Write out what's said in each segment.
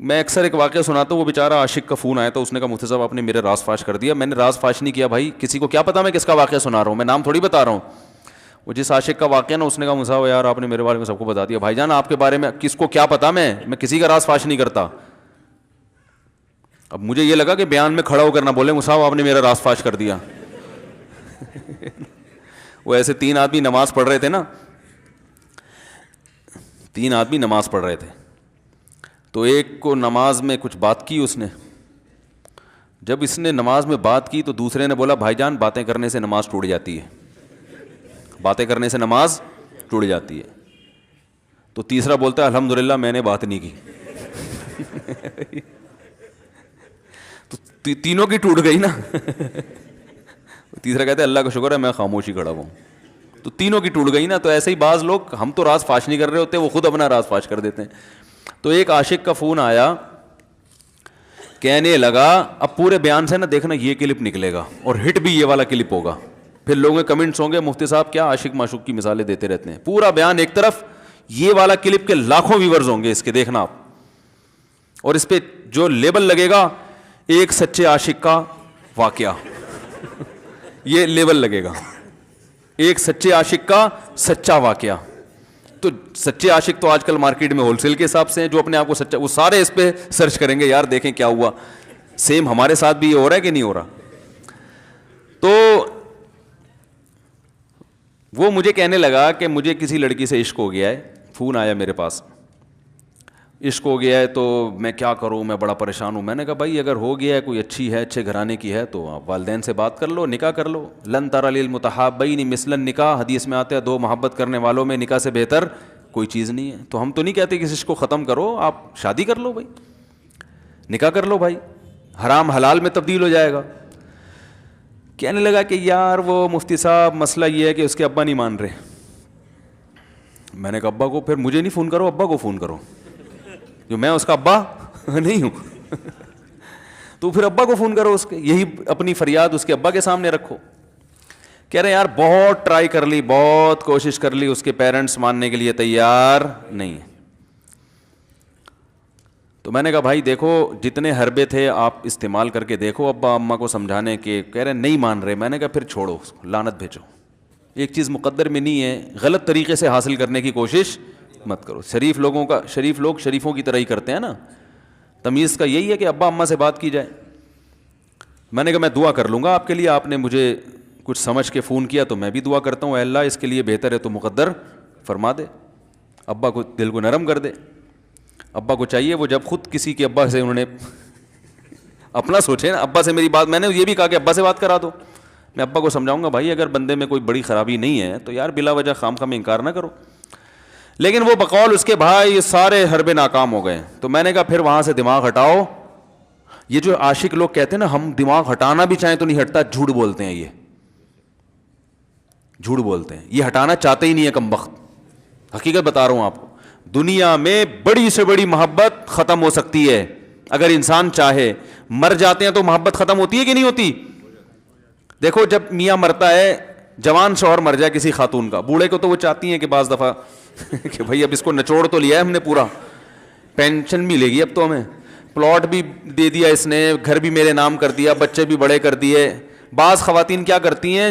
میں اکثر ایک واقعہ سناتا ہوں, وہ بیچارہ عاشق کا فون آیا تھا, اس نے کہا مفتی صاحب آپ نے میرے راز فاش کر دیا. میں نے راز فاش نہیں کیا بھائی, کسی کو کیا پتا میں کس کا واقعہ سنا رہا ہوں, میں نام تھوڑی بتا رہا ہوں. وہ جس عاشق کا واقعہ نا, اس نے کہا مفتی صاحب یار آپ نے میرے بارے میں سب کو بتا دیا. بھائی جان آپ کے بارے میں کس کو کیا پتا, میں کسی کا راز فاش نہیں کرتا. اب مجھے یہ لگا کہ بیان میں کھڑا ہو کر نہ بولے مفتی صاحب آپ نے میرا راز فاش کر دیا. وہ ایسے 3 آدمی نماز پڑھ رہے تھے نا, 3 آدمی نماز پڑھ رہے تھے, تو ایک کو نماز میں کچھ بات کی اس نے. جب اس نے نماز میں بات کی تو دوسرے نے بولا بھائی جان باتیں کرنے سے نماز ٹوٹ جاتی ہے, باتیں کرنے سے نماز ٹوٹ جاتی ہے. تو تیسرا بولتا ہے الحمدللہ میں نے بات نہیں کی. تو تینوں کی ٹوٹ گئی نا. تیسرا کہتا ہے اللہ کا شکر ہے میں خاموشی کھڑا ہوں. تو تینوں کی ٹوٹ گئی نا. تو ایسے ہی بعض لوگ, ہم تو راز فاش نہیں کر رہے ہوتے, وہ خود اپنا راز فاش کر دیتے ہیں. تو ایک عاشق کا فون آیا, کہنے لگا اب پورے بیان سے نا دیکھنا یہ کلپ نکلے گا اور ہٹ بھی یہ والا کلپ ہوگا. پھر لوگوں کے کمنٹس ہوں گے مفتی صاحب کیا عاشق معشوق کی مثالیں دیتے رہتے ہیں. پورا بیان ایک طرف, یہ والا کلپ کے لاکھوں ویورز ہوں گے اس کے, دیکھنا آپ. اور اس پہ جو لیبل لگے گا ایک سچے عاشق کا واقعہ, یہ لیبل لگے گا, ایک سچے عاشق کا سچا واقعہ. تو سچے عاشق تو آج کل مارکیٹ میں ہول سیل کے حساب سے ہیں, جو اپنے آپ کو سچا, وہ سارے اس پہ سرچ کریں گے یار دیکھیں کیا ہوا, سیم ہمارے ساتھ بھی یہ ہو رہا ہے کہ نہیں ہو رہا. تو وہ مجھے کہنے لگا کہ مجھے کسی لڑکی سے عشق ہو گیا ہے, فون آیا میرے پاس, عشق ہو گیا ہے تو میں کیا کروں, میں بڑا پریشان ہوں. میں نے کہا بھائی اگر ہو گیا ہے, کوئی اچھی ہے, اچھے گھرانے کی ہے, تو آپ والدین سے بات کر لو, نکاح کر لو. لن تری للمتحابین مثل النکاح, حدیث میں آتا ہے 2 محبت کرنے والوں میں نکاح سے بہتر کوئی چیز نہیں ہے. تو ہم تو نہیں کہتے کہ اس عشق کو ختم کرو, آپ شادی کر لو بھائی, نکاح کر لو بھائی, حرام حلال میں تبدیل ہو جائے گا. کہنے لگا کہ یار وہ مفتی صاحب مسئلہ یہ ہے کہ اس کے ابا نہیں مان رہے. میں نے کہا ابا کو, پھر مجھے نہیں فون کرو, ابا کو فون کرو, جو میں اس کا ابا نہیں ہوں. تو پھر ابا کو فون کرو اس کے, یہی اپنی فریاد اس کے ابا کے سامنے رکھو. کہہ رہے یار بہت ٹرائی کر لی, بہت کوشش کر لی, اس کے پیرنٹس ماننے کے لیے تیار نہیں. تو میں نے کہا بھائی دیکھو جتنے حربے تھے آپ استعمال کر کے دیکھو ابا اماں کو سمجھانے کے, کہہ رہے نہیں مان رہے. میں نے کہا پھر چھوڑو اس کو, لعنت بھیجو. ایک چیز مقدر میں نہیں ہے, غلط طریقے سے حاصل کرنے کی کوشش مت کرو. شریف لوگوں کا, شریف لوگ شریفوں کی طرح ہی کرتے ہیں نا. تمیز کا یہی ہے کہ ابا اماں سے بات کی جائے. میں نے کہا میں دعا کر لوں گا آپ کے لیے, آپ نے مجھے کچھ سمجھ کے فون کیا تو میں بھی دعا کرتا ہوں, اے اللہ اس کے لیے بہتر ہے تو مقدر فرما دے, ابا کو دل کو نرم کر دے. ابا کو چاہیے وہ جب خود کسی کے ابا سے انہوں نے اپنا سوچے نا, ابا سے میری بات, میں نے یہ بھی کہا کہ ابا سے بات کرا دو. میں ابا کو سمجھاؤں گا بھائی اگر بندے میں کوئی بڑی خرابی نہیں ہے تو یار بلا وجہ خام خام انکار نہ کرو. لیکن وہ بقول اس کے بھائی سارے حربے ناکام ہو گئے. تو میں نے کہا پھر وہاں سے دماغ ہٹاؤ. یہ جو عاشق لوگ کہتے ہیں نا ہم دماغ ہٹانا بھی چاہیں تو نہیں ہٹتا, جھوٹ بولتے ہیں, یہ جھوٹ بولتے ہیں, یہ ہٹانا چاہتے ہی نہیں ہے کمبخت. حقیقت بتا رہا ہوں آپ کو, دنیا میں بڑی سے بڑی محبت ختم ہو سکتی ہے اگر انسان چاہے. مر جاتے ہیں تو محبت ختم ہوتی ہے کہ نہیں ہوتی؟ دیکھو جب میاں مرتا ہے, جوان شوہر مر جائے کسی خاتون کا, بوڑھے کو تو وہ چاہتی ہیں کہ بعض دفعہ کہ بھائی اب اس کو نچوڑ تو لیا ہے ہم نے, پورا پینشن بھی لے گی, اب تو ہمیں پلاٹ بھی دے دیا اس نے, گھر بھی میرے نام کر دیا, بچے بھی بڑے کر دیے. بعض خواتین کیا کرتی ہیں,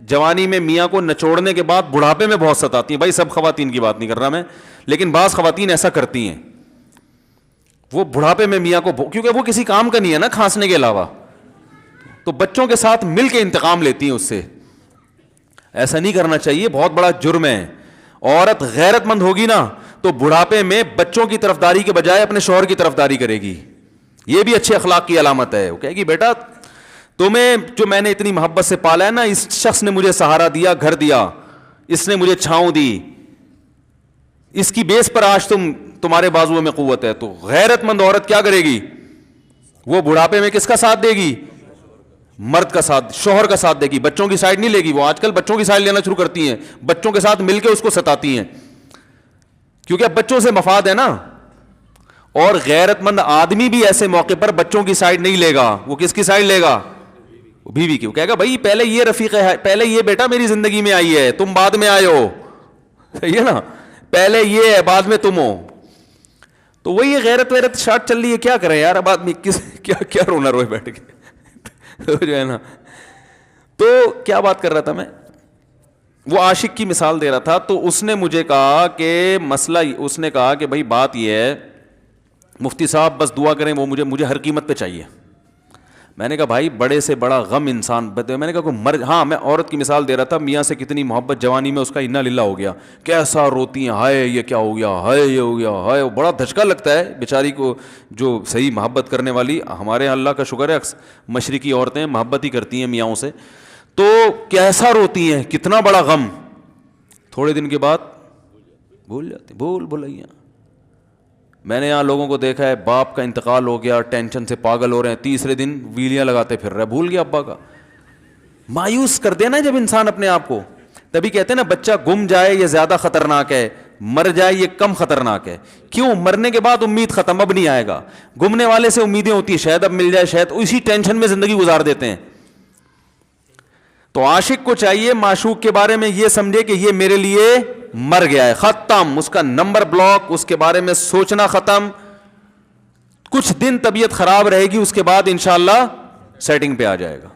جوانی میں میاں کو نچوڑنے کے بعد بڑھاپے میں بہت ستاتی ہیں. بھائی سب خواتین کی بات نہیں کر رہا میں, لیکن بعض خواتین ایسا کرتی ہیں, وہ بڑھاپے میں میاں کو, کیونکہ وہ کسی کام کا نہیں ہے نا کھانسنے کے علاوہ, تو بچوں کے ساتھ مل کے انتقام لیتی ہیں اس سے. ایسا نہیں کرنا چاہیے, بہت بڑا جرم ہے. عورت غیرت مند ہوگی نا تو بڑھاپے میں بچوں کی طرفداری کے بجائے اپنے شوہر کی طرفداری کرے گی. یہ بھی اچھے اخلاق کی علامت ہے. وہ کہے گی بیٹا تمہیں جو میں نے اتنی محبت سے پالا ہے نا, اس شخص نے مجھے سہارا دیا, گھر دیا, اس نے مجھے چھاؤں دی, اس کی بیس پر آج تمہارے بازوؤں میں قوت ہے. تو غیرت مند عورت کیا کرے گی, وہ بڑھاپے میں کس کا ساتھ دے گی, مرد کا ساتھ, شوہر کا ساتھ دے گی, بچوں کی سائڈ نہیں لے گی. وہ آج کل بچوں کی سائڈ لینا شروع کرتی ہیں, بچوں کے ساتھ مل کے اس کو ستاتی ہیں, کیونکہ اب بچوں سے مفاد ہے نا. اور غیرت مند آدمی بھی ایسے موقع پر بچوں کی سائڈ نہیں لے گا. وہ کس کی سائڈ لے گا, بیوی کی. وہ کہے گا بھائی پہلے یہ رفیق ہے, پہلے یہ بیٹا میری زندگی میں آئی ہے, تم بعد میں آئے ہو, صحیح ہے نا, پہلے یہ ہے بعد میں تم ہو. تو وہی غیرت ویرت شارٹ چل رہی ہے, کیا کریں یار, اب آدمی کس کیا رونا روئے بیٹھ کے تو جو ہے نا. تو کیا بات کر رہا تھا میں, وہ عاشق کی مثال دے رہا تھا. تو اس نے مجھے کہا کہ مسئلہ, اس نے کہا کہ بھائی بات یہ ہے مفتی صاحب بس دعا کریں, وہ مجھے ہر قیمت پہ چاہیے. میں نے کہا بھائی بڑے سے بڑا غم انسان, میں نے کہا کوئی ہاں میں عورت کی مثال دے رہا تھا, میاں سے کتنی محبت جوانی میں اس کا انا للہ ہو گیا, کیسا روتی ہیں, ہائے یہ کیا ہو گیا, ہائے یہ ہو گیا, ہائے. بڑا دھچکا لگتا ہے بیچاری کو, جو صحیح محبت کرنے والی. ہمارے یہاں اللہ کا شکر ہے مشرقی عورتیں محبت ہی کرتی ہیں میاں سے, تو کیسا روتی ہیں, کتنا بڑا غم. تھوڑے دن کے بعد بھول جاتی, بھلائیاں. میں نے یہاں لوگوں کو دیکھا ہے, باپ کا انتقال ہو گیا, ٹینشن سے پاگل ہو رہے ہیں, تیسرے دن ویلیاں لگاتے پھر رہے, بھول گیا ابا کا. مایوس کر دینا جب انسان اپنے آپ کو. تبھی کہتے ہیں نا بچہ گم جائے یہ زیادہ خطرناک ہے, مر جائے یہ کم خطرناک ہے. کیوں؟ مرنے کے بعد امید ختم, اب نہیں آئے گا. گمنے والے سے امیدیں ہوتی ہیں شاید اب مل جائے, شاید اسی ٹینشن میں زندگی گزار دیتے ہیں. تو عاشق کو چاہیے معشوق کے بارے میں یہ سمجھے کہ یہ میرے لیے مر گیا ہے, ختم, اس کا نمبر بلاک, اس کے بارے میں سوچنا ختم. کچھ دن طبیعت خراب رہے گی, اس کے بعد انشاءاللہ سیٹنگ پہ آ جائے گا.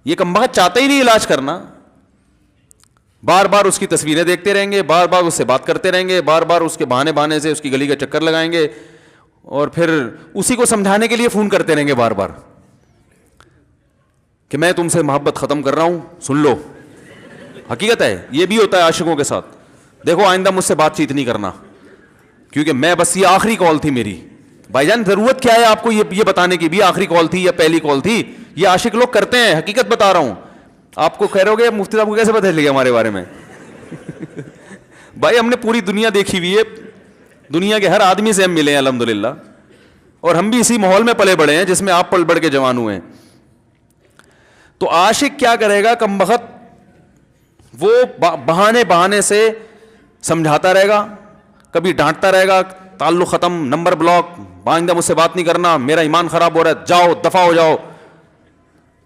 یہ کمبخت چاہتا ہی نہیں علاج کرنا, بار بار اس کی تصویریں دیکھتے رہیں گے, بار بار اس سے بات کرتے رہیں گے, بار بار اس کے بہانے سے اس کی گلی کا چکر لگائیں گے, اور پھر اسی کو سمجھانے کے لیے فون کرتے رہیں گے بار بار کہ میں تم سے محبت ختم کر رہا ہوں, سن لو. حقیقت ہے یہ بھی ہوتا ہے عاشقوں کے ساتھ. دیکھو آئندہ مجھ سے بات چیت نہیں کرنا کیونکہ میں بس یہ آخری کال تھی میری. بھائی جان ضرورت کیا ہے آپ کو یہ بتانے کی بھی آخری کال تھی یا پہلی کال تھی؟ یہ عاشق لوگ کرتے ہیں, حقیقت بتا رہا ہوں. آپ کو کہہ رہے ہو گے مفتی صاحب کو کیسے پتہ چل گیا ہمارے بارے میں؟ بھائی ہم نے پوری دنیا دیکھی ہوئی ہے, دنیا کے ہر آدمی سے ہم ملے ہیں الحمدللہ, اور ہم بھی اسی ماحول میں پلے بڑے ہیں جس میں آپ پل بڑھ کے جوان ہوئے ہیں. تو عاشق کیا کرے گا کمبخت, وہ بہانے سے سمجھاتا رہے گا, کبھی ڈانٹتا رہے گا, تعلق ختم, نمبر بلاک, آئندہ مجھ سے بات نہیں کرنا, میرا ایمان خراب ہو رہا ہے, جاؤ دفع ہو جاؤ.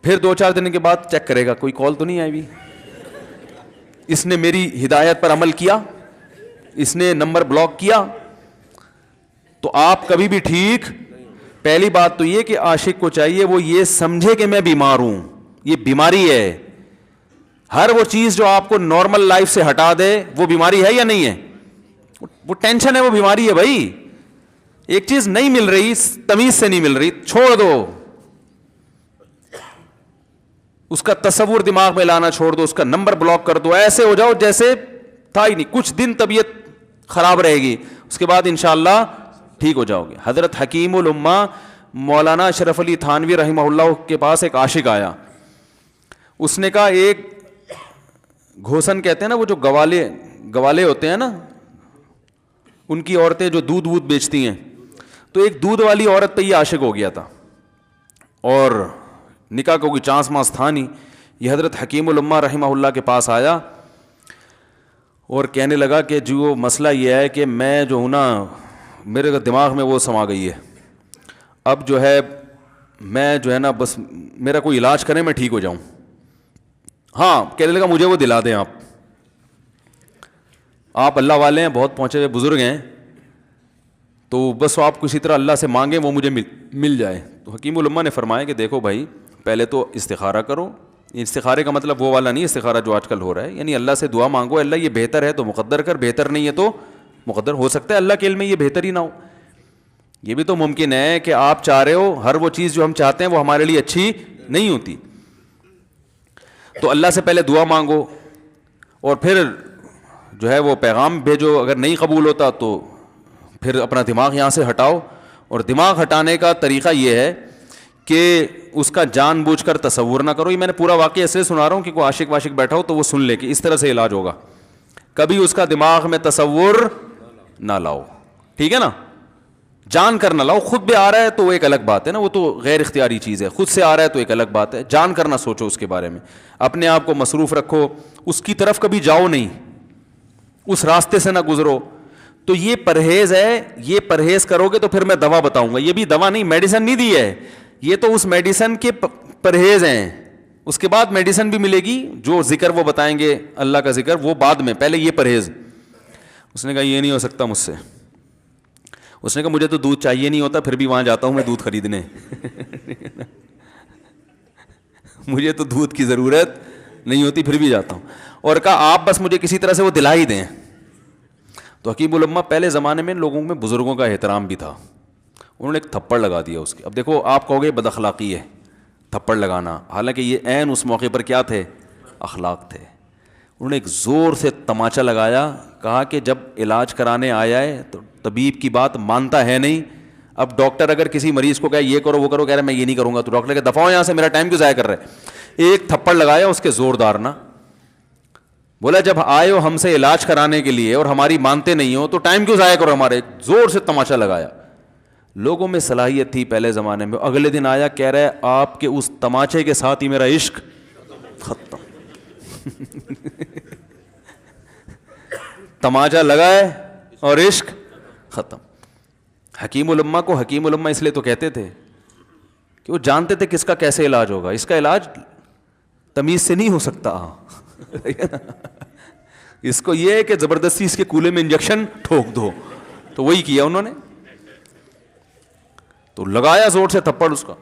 پھر 2-4 دن کے بعد چیک کرے گا کوئی کال تو نہیں آئی ہوئی, اس نے میری ہدایت پر عمل کیا, اس نے نمبر بلاک کیا. تو آپ کبھی بھی ٹھیک. پہلی بات تو یہ کہ عاشق کو چاہیے وہ یہ سمجھے کہ میں بیمار ہوں, یہ بیماری ہے. ہر وہ چیز جو آپ کو نارمل لائف سے ہٹا دے وہ بیماری ہے یا نہیں ہے؟ وہ ٹینشن ہے, وہ بیماری ہے بھائی. ایک چیز نہیں مل رہی, تمیز سے نہیں مل رہی, چھوڑ دو, اس کا تصور دماغ میں لانا چھوڑ دو, اس کا نمبر بلاک کر دو, ایسے ہو جاؤ جیسے تھا ہی نہیں. کچھ دن طبیعت خراب رہے گی, اس کے بعد انشاءاللہ ٹھیک ہو جاؤ گے. حضرت حکیم الامہ مولانا اشرف علی تھانوی رحمہ اللہ کے پاس ایک عاشق آیا. اس نے کہا ایک گھوسن کہتے ہیں نا, وہ جو گوالے ہوتے ہیں نا, ان کی عورتیں جو دودھ بیچتی ہیں, تو ایک دودھ والی عورت پہ یہ عاشق ہو گیا تھا, اور نکاح کو کوئی چانس مانس تھا نہیں. یہ حضرت حکیم الامہ رحمہ اللہ کے پاس آیا اور کہنے لگا کہ جو مسئلہ یہ ہے کہ میں جو ہوں نا, میرے دماغ میں وہ سما گئی ہے, اب جو ہے میں جو ہے نا بس میرا کوئی علاج کریں میں ٹھیک ہو جاؤں. ہاں کہنے لگا مجھے وہ دلا دیں, آپ اللہ والے ہیں, بہت پہنچے ہوئے بزرگ ہیں, تو بس آپ کسی طرح اللہ سے مانگیں وہ مجھے مل جائے. تو حکیم الامہ نے فرمایا کہ دیکھو بھائی پہلے تو استخارہ کرو. استخارے کا مطلب وہ والا نہیں استخارہ جو آج کل ہو رہا ہے, یعنی اللہ سے دعا مانگو, اللہ یہ بہتر ہے تو مقدر کر, بہتر نہیں ہے تو مقدر. ہو سکتا ہے اللہ کے علم میں یہ بہتر ہی نہ ہو, یہ بھی تو ممکن ہے کہ آپ چاہ رہے ہو ہر وہ چیز جو ہم چاہتے ہیں وہ ہمارے لیے اچھی نہیں ہوتی. تو اللہ سے پہلے دعا مانگو اور پھر جو ہے وہ پیغام بھیجو. اگر نہیں قبول ہوتا تو پھر اپنا دماغ یہاں سے ہٹاؤ. اور دماغ ہٹانے کا طریقہ یہ ہے کہ اس کا جان بوجھ کر تصور نہ کرو. یہ میں نے پورا واقعہ اس لیے سنا رہا ہوں کہ کوئی عاشق واشق بیٹھا ہو تو وہ سن لے کہ اس طرح سے علاج ہوگا. کبھی اس کا دماغ میں تصور نہ لاؤ, ٹھیک ہے نا, جان کر نہ لاؤ. خود بھی آ رہا ہے تو وہ ایک الگ بات ہے نا, وہ تو غیر اختیاری چیز ہے. خود سے آ رہا ہے تو ایک الگ بات ہے, جان کر نہ سوچو اس کے بارے میں, اپنے آپ کو مصروف رکھو, اس کی طرف کبھی جاؤ نہیں, اس راستے سے نہ گزرو. تو یہ پرہیز ہے, یہ پرہیز کرو گے تو پھر میں دوا بتاؤں گا. یہ بھی دوا نہیں, میڈیسن نہیں دی ہے, یہ تو اس میڈیسن کے پرہیز ہیں. اس کے بعد میڈیسن بھی ملے گی, جو ذکر وہ بتائیں گے اللہ کا ذکر وہ بعد میں, پہلے یہ پرہیز. اس نے کہا یہ نہیں ہو سکتا مجھ سے. اس نے کہا مجھے تو دودھ چاہیے نہیں ہوتا, پھر بھی وہاں جاتا ہوں میں دودھ خریدنے. مجھے تو دودھ کی ضرورت نہیں ہوتی پھر بھی جاتا ہوں. اور کہا آپ بس مجھے کسی طرح سے وہ دلا ہی دیں. تو حکیم الامہ پہلے زمانے میں لوگوں میں بزرگوں کا احترام بھی تھا, انہوں نے ایک تھپڑ لگا دیا اس کے. اب دیکھو آپ کہو گے بد اخلاقی ہے تھپڑ لگانا, حالانکہ یہ عین اس موقع پر کیا تھے, اخلاق تھے. انہوں نے ایک زور سے تماچا لگایا, کہا کہ جب علاج کرانے آیا ہے تو طبیب کی بات مانتا ہے نہیں. اب ڈاکٹر اگر کسی مریض کو کہے یہ کرو وہ کرو, کہہ رہے میں یہ نہیں کروں گا, تو ڈاکٹر کہ دفعہ یہاں سے, میرا ٹائم کیوں ضائع کر رہے. ایک تھپڑ لگایا اس کے زوردار نا, بولا جب آئے ہو ہم سے علاج کرانے کے لیے اور ہماری مانتے نہیں ہو تو ٹائم کیوں ضائع کرو ہمارے. زور سے تماچا لگایا. لوگوں میں صلاحیت تھی پہلے زمانے میں. اگلے دن آیا کہہ رہا ہے آپ کے اس تماچے کے ساتھ ہی میرا عشق ختم. تماچا لگا ہے اور عشق ختم. حکیم الامہ کو حکیم الامہ اس لیے تو کہتے تھے کہ وہ جانتے تھے کس کا کیسے علاج ہوگا. اس کا علاج تمیز سے نہیں ہو سکتا. اس کو یہ ہے کہ زبردستی اس کے کولے میں انجیکشن ٹھوک دو, تو وہی کیا انہوں نے. تو لگایا زور سے تھپڑ اس کا.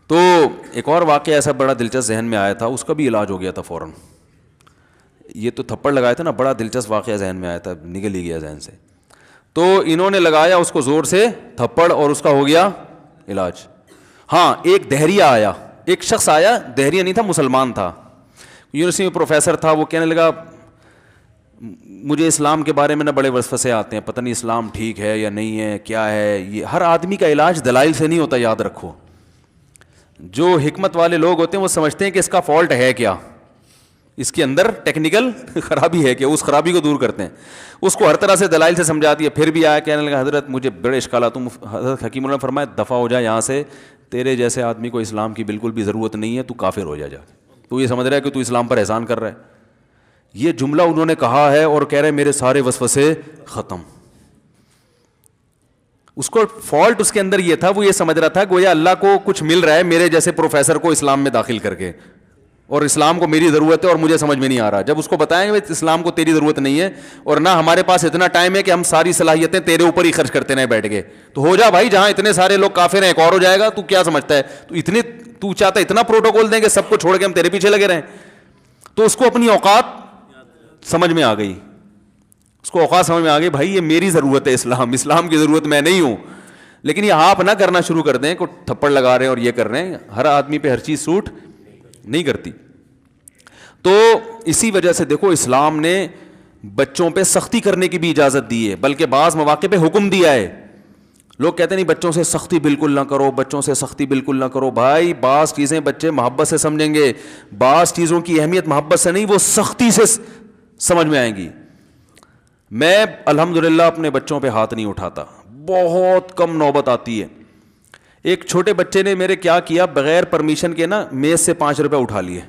تو ایک اور واقعہ ایسا بڑا دلچسپ ذہن میں آیا تھا, اس کا بھی علاج ہو گیا تھا فوراً. یہ تو تھپڑ لگایا تھا نا, بڑا دلچسپ واقعہ ذہن میں آیا تھا, نکل ہی گیا ذہن سے. تو انہوں نے لگایا اس کو زور سے تھپڑ اور اس کا ہو گیا علاج. ہاں ایک دہریہ آیا, ایک شخص آیا, دہریہ نہیں تھا مسلمان تھا, یونیورسٹی میں پروفیسر تھا. وہ کہنے لگا مجھے اسلام کے بارے میں نہ بڑے وسوسے آتے ہیں, پتہ نہیں اسلام ٹھیک ہے یا نہیں ہے, کیا ہے یہ. ہر آدمی کا علاج دلائل سے نہیں ہوتا, یاد رکھو. جو حکمت والے لوگ ہوتے ہیں وہ سمجھتے ہیں کہ اس کا فالٹ ہے کیا, اس کے اندر ٹیکنیکل خرابی ہے کہ اس خرابی کو دور کرتے ہیں. اس کو ہر طرح سے دلائل سے سمجھا دیا, پھر بھی آیا کہنے لگا حضرت مجھے بڑے اشکالات. حضرت حکیم اللہ نے فرمایا دفع ہو جا یہاں سے, تیرے جیسے آدمی کو اسلام کی بالکل بھی ضرورت نہیں ہے, تو کافر ہو جا. تو یہ سمجھ رہا ہے کہ تو اسلام پر احسان کر رہا ہے. یہ جملہ انہوں نے کہا ہے اور کہہ رہے میرے سارے وسوسے ختم. اس کو فالٹ اس کے اندر یہ تھا, وہ یہ سمجھ رہا تھا گویا اللہ کو کچھ مل رہا ہے میرے جیسے پروفیسر کو اسلام میں داخل کر کے, اور اسلام کو میری ضرورت ہے اور مجھے سمجھ میں نہیں آ رہا. جب اس کو بتائیں گے اسلام کو تیری ضرورت نہیں ہے اور نہ ہمارے پاس اتنا ٹائم ہے کہ ہم ساری صلاحیتیں تیرے اوپر ہی خرچ کرتے رہیں بیٹھ کے, تو ہو جا بھائی, جہاں اتنے سارے لوگ کافر ہیں ایک اور ہو جائے گا. تو کیا سمجھتا ہے, تو چاہتا ہے اتنا پروٹوکول دیں کہ سب کو چھوڑ کے ہم تیرے پیچھے لگے رہیں. تو اس کو اپنی اوقات سمجھ میں آ گئی, اس کو اوقات سمجھ میں آ گئی, بھائی یہ میری ضرورت ہے اسلام کی ضرورت میں نہیں ہوں. لیکن یہ آپ نہ کرنا شروع کر دیں کہ تھپڑ لگا رہے ہیں اور یہ کر رہے ہیں. ہر آدمی پہ ہر چیز سوٹ نہیں کرتی. تو اسی وجہ سے دیکھو اسلام نے بچوں پہ سختی کرنے کی بھی اجازت دی ہے, بلکہ بعض مواقع پہ حکم دیا ہے. لوگ کہتے نہیں بچوں سے سختی بالکل نہ کرو, بچوں سے سختی بالکل نہ کرو. بھائی بعض چیزیں بچے محبت سے سمجھیں گے, بعض چیزوں کی اہمیت محبت سے نہیں, وہ سختی سے سمجھ میں آئیں گی. میں الحمدللہ اپنے بچوں پہ ہاتھ نہیں اٹھاتا, بہت کم نوبت آتی ہے. ایک چھوٹے بچے نے میرے کیا کیا, بغیر پرمیشن کے نا میز سے 5 روپے اٹھا لیے.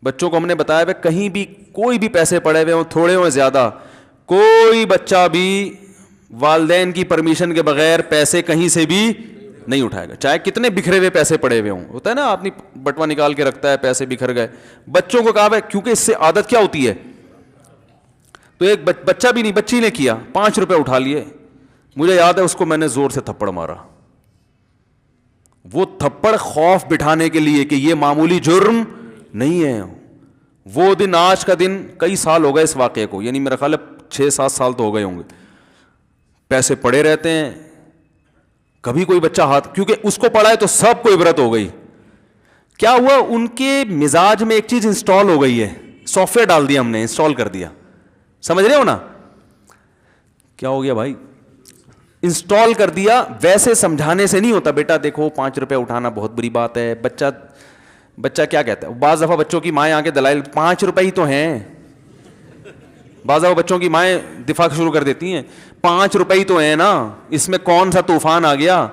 بچوں کو ہم نے بتایا کہیں بھی کوئی بھی پیسے پڑے ہوئے ہوں, تھوڑے ہوں زیادہ, کوئی بچہ بھی والدین کی پرمیشن کے بغیر پیسے کہیں سے بھی نہیں اٹھائے گا, چاہے کتنے بکھرے ہوئے پیسے پڑے ہوئے ہوں. ہوتا ہے نا آدمی بٹوا نکال کے رکھتا ہے, پیسے بکھر گئے. بچوں کو کہا ہے کیونکہ اس سے عادت کیا ہوتی ہے. تو ایک بچہ بھی نہیں, بچی نے کیا, 5 روپے اٹھا لیے. مجھے یاد ہے اس کو میں نے زور سے تھپڑ مارا. وہ تھپڑ خوف بٹھانے کے لیے کہ یہ معمولی جرم نہیں ہے. وہ دن, آج کا دن کئی سال ہو گئے اس واقعے کو, یعنی میرا خیال ہے 6-7 سال تو ہو گئے ہوں گے. پیسے پڑے رہتے ہیں, کبھی کوئی بچہ ہاتھ, کیونکہ اس کو پڑا ہے تو سب کو عبرت ہو گئی. کیا ہوا, ان کے مزاج میں ایک چیز انسٹال ہو گئی ہے, سافٹ ویئر ڈال دیا ہم نے, انسٹال کر دیا. سمجھ رہے ہو نا کیا ہو گیا بھائی, انسٹال کر دیا. ویسے سمجھانے سے نہیں ہوتا, بیٹا دیکھو 5 روپے اٹھانا بہت بری بات ہے. بچہ کیا کہتا ہے, بعض دفعہ بچوں کی مائیں آ کے دلائل 5 روپے ہی تو ہیں, بعض دفعہ بچوں کی مائیں دفاع شروع کر دیتی ہیں, 5 روپے ہی تو ہیں نا, اس میں کون سا طوفان آ گیا.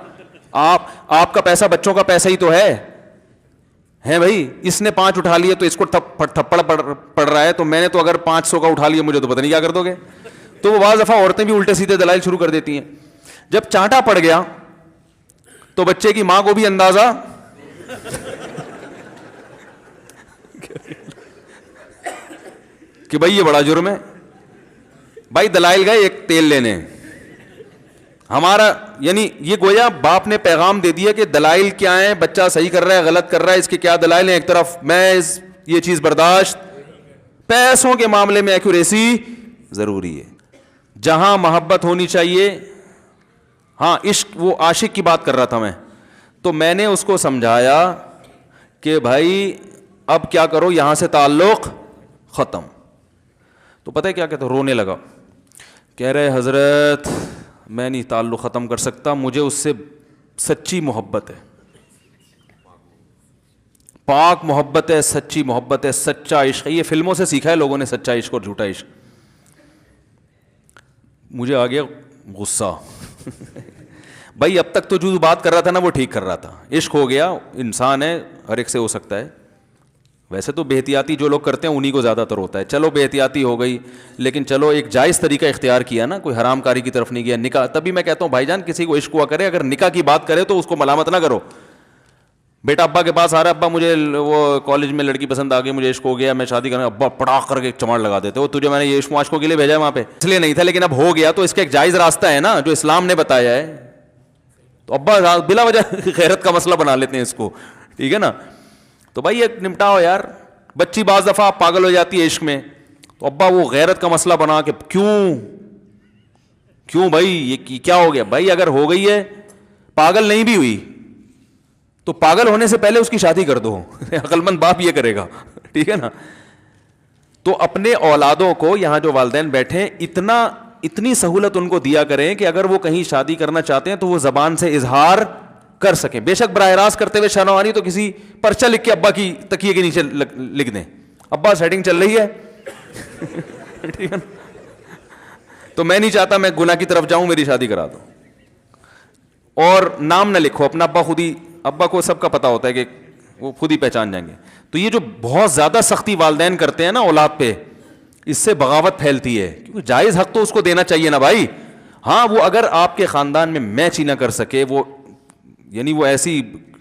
آپ کا پیسہ بچوں کا پیسہ ہی تو ہے بھائی. اس نے 5 اٹھا لیے تو اس کو تھپڑ پڑ رہا ہے, تو میں نے تو اگر 500 کا اٹھا لیا مجھے تو پتہ نہیں کیا کر دو گے. تو وہ بعض دفعہ عورتیں بھی الٹے سیدھے دلائل شروع کر دیتی ہیں. جب چانٹا پڑ گیا تو بچے کی ماں کو بھی اندازہ کہ بھائی یہ بڑا جرم ہے. بھائی دلائل گئے ایک تیل لینے, ہمارا یعنی یہ گویا باپ نے پیغام دے دیا کہ دلائل کیا ہیں, بچہ صحیح کر رہا ہے غلط کر رہا ہے, اس کے کیا دلائل ہیں, ایک طرف محض یہ چیز برداشت, پیسوں کے معاملے میں ایکوریسی ضروری ہے. جہاں محبت ہونی چاہیے, ہاں عشق, وہ عاشق کی بات کر رہا تھا میں, تو میں نے اس کو سمجھایا کہ بھائی اب کیا کرو, یہاں سے تعلق ختم. تو پتہ ہے کیا کہتا, رونے لگا, کہہ رہے حضرت میں نہیں تعلق ختم کر سکتا, مجھے اس سے سچی محبت ہے, پاک محبت ہے, سچی محبت ہے, سچا عشق ہے. یہ فلموں سے سیکھا ہے لوگوں نے, سچا عشق اور جھوٹا عشق. مجھے آ گیا غصہ بھائی اب تک تو جو بات کر رہا تھا نا وہ ٹھیک کر رہا تھا, عشق ہو گیا, انسان ہے, ہر ایک سے ہو سکتا ہے. ویسے تو بے احتیاطی جو لوگ کرتے ہیں انہی کو زیادہ تر ہوتا ہے, چلو بے احتیاطی ہو گئی, لیکن چلو ایک جائز طریقہ اختیار کیا نا, کوئی حرام کاری کی طرف نہیں گیا. نکاح, تبھی میں کہتا ہوں بھائی جان کسی کو عشق ہوا کرے, اگر نکاح کی بات کرے تو اس کو ملامت نہ کرو. بیٹا ابا کے پاس آ رہا ہے, ابا مجھے وہ کالج میں لڑکی پسند آ گئی, مجھے عشق ہو گیا, میں شادی کرنا, ابا پڑاخ کر کے ایک چماڑ لگا دیتے, وہ تجھے میں نے یہ عشق معاشقوں کے لیے بھیجا ہے وہاں پہ, اس لیے نہیں تھا, لیکن اب ہو گیا تو اس کا ایک جائز راستہ ہے نا جو اسلام نے بتایا ہے. تو ابا بلا وجہ غیرت کا مسئلہ بنا لیتے ہیں اس کو, ٹھیک ہے نا. تو بھائی ایک نمٹاؤ یار. بچی بعض دفعہ پاگل ہو جاتی ہے عشق میں, تو ابا وہ غیرت کا مسئلہ بنا کے کیوں بھائی یہ کیا ہو گیا. بھائی اگر ہو گئی ہے, پاگل نہیں بھی ہوئی تو پاگل ہونے سے پہلے اس کی شادی کر دو, عقل مند باپ یہ کرے گا, ٹھیک ہے نا. تو اپنے اولادوں کو, یہاں جو والدین بیٹھے, اتنی سہولت ان کو دیا کریں کہ اگر وہ کہیں شادی کرنا چاہتے ہیں تو وہ زبان سے اظہار کر سکیں. بے شک براہ راست کرتے ہوئے شرم آ رہی تو کسی پرچہ لکھ کے ابا کی تکیے کے نیچے لکھ دیں, ابا سیٹنگ چل رہی ہے ٹھیک ہے نا. تو میں نہیں چاہتا میں گناہ کی طرف جاؤں, میری شادی کرا دو. اور نام نہ لکھو اپنا, ابا خود ہی, ابا کو سب کا پتا ہوتا ہے کہ وہ خود ہی پہچان جائیں گے. تو یہ جو بہت زیادہ سختی والدین کرتے ہیں نا اولاد پہ, اس سے بغاوت پھیلتی ہے, کیونکہ جائز حق تو اس کو دینا چاہیے نا بھائی. ہاں وہ اگر آپ کے خاندان میں میچ ہی نہ کر سکے, وہ یعنی وہ ایسی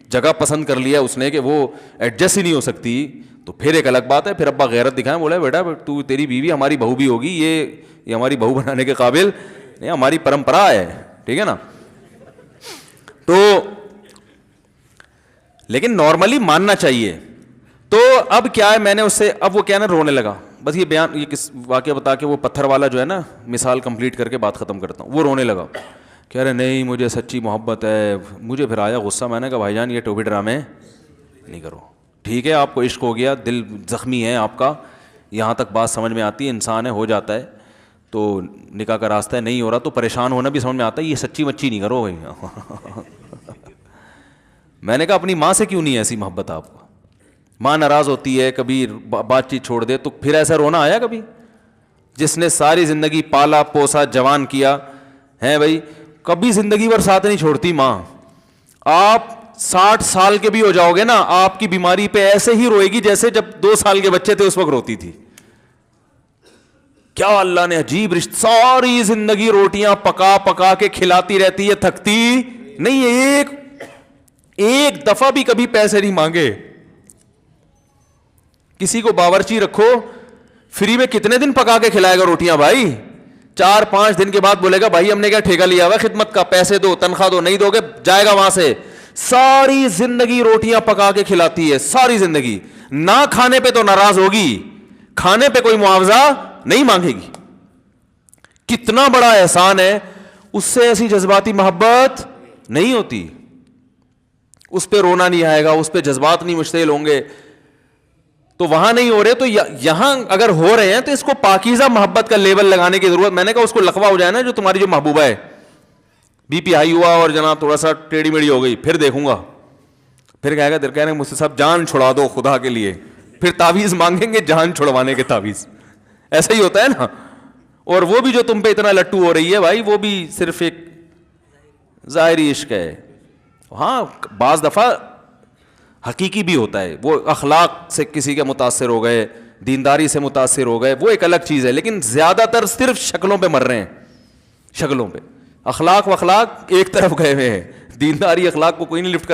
جگہ پسند کر لیا اس نے کہ وہ ایڈجسٹ ہی نہیں ہو سکتی, تو پھر ایک الگ بات ہے. پھر ابا غیرت دکھائیں, بولا بیٹا تو تیری بیوی ہماری بہو بھی ہوگی, یہ ہماری بہو بنانے کے قابل نہیں, ہماری پرمپرا ہے, ٹھیک ہے نا. تو لیکن نارملی ماننا چاہیے. تو اب کیا ہے, میں نے اس سے, اب وہ کیا نا رونے لگا, بس یہ بیان, یہ کس واقعہ بتا کے وہ پتھر والا جو ہے نا مثال کمپلیٹ کر کے بات ختم کرتا ہوں. وہ رونے لگا, کہہ رہے نہیں مجھے سچی محبت ہے. مجھے پھر آیا غصہ, میں نے کہا بھائی جان یہ ٹوپی ڈرامے نہیں کرو, ٹھیک ہے آپ کو عشق ہو گیا, دل زخمی ہے آپ کا, یہاں تک بات سمجھ میں آتی ہے, انسان ہے, ہو جاتا ہے, تو نکاح کا راستہ ہے, نہیں ہو رہا تو پریشان ہونا بھی سمجھ میں آتا ہے, یہ سچی مچی نہیں کرو بھائی. میں نے کہا اپنی ماں سے کیوں نہیں ایسی محبت آپ کو, ماں ناراض ہوتی ہے, کبھی بات چیت چھوڑ دے, تو پھر ایسا رونا آیا کبھی؟ جس نے ساری زندگی پالا پوسا جوان کیا ہے بھائی, کبھی زندگی بھر ساتھ نہیں چھوڑتی ماں. آپ 60 سال کے بھی ہو جاؤ گے نا, آپ کی بیماری پہ ایسے ہی روئے گی جیسے جب 2 سال کے بچے تھے اس وقت روتی تھی. کیا اللہ نے عجیب رشتہ, ساری زندگی روٹیاں پکا پکا کے کھلاتی رہتی ہے, تھکتی نہیں ہے, ایک دفعہ بھی کبھی پیسے نہیں مانگے. کسی کو باورچی رکھو, فری میں کتنے دن پکا کے کھلائے گا روٹیاں بھائی؟ 4-5 دن کے بعد بولے گا بھائی ہم نے کیا ٹھیکہ لیا ہوا خدمت کا, پیسے دو, تنخواہ دو, نہیں دو گے جائے گا وہاں سے. ساری زندگی روٹیاں پکا کے کھلاتی ہے, ساری زندگی. نہ کھانے پہ تو ناراض ہوگی, کھانے پہ کوئی معاوضہ نہیں مانگے گی. کتنا بڑا احسان ہے, اس سے ایسی جذباتی محبت نہیں ہوتی. اس پہ رونا نہیں آئے گا, اس پہ جذبات نہیں مشتعل ہوں گے. تو وہاں نہیں ہو رہے, تو یہاں اگر ہو رہے ہیں تو اس کو پاکیزہ محبت کا لیبل لگانے کی ضرورت. میں نے کہا اس کو لقوہ ہو جائے نا جو تمہاری جو محبوبہ ہے, بی پی ہائی ہوا اور جناب تھوڑا سا ٹیڑھی میڑھی ہو گئی, پھر دیکھوں گا, پھر کہے گا کہہ رہے ہیں مجھ سے صاحب جان چھڑا دو خدا کے لیے, پھر تعویذ مانگیں گے جان چھڑوانے کے تعویذ. ایسا ہی ہوتا ہے نا. اور وہ بھی جو تم پہ اتنا لٹو ہو رہی ہے بھائی, وہ بھی صرف ایک ظاہری عشق ہے. ہاں بعض دفعہ حقیقی بھی ہوتا ہے, وہ اخلاق سے کسی کے متاثر ہو گئے, دینداری سے متاثر ہو گئے, وہ ایک الگ چیز ہے. لیکن زیادہ تر صرف شکلوں پہ مر رہے ہیں, شکلوں پہ. اخلاق و اخلاق ایک طرف گئے ہوئے ہیں, دینداری اخلاق کو کوئی نہیں لفٹ کر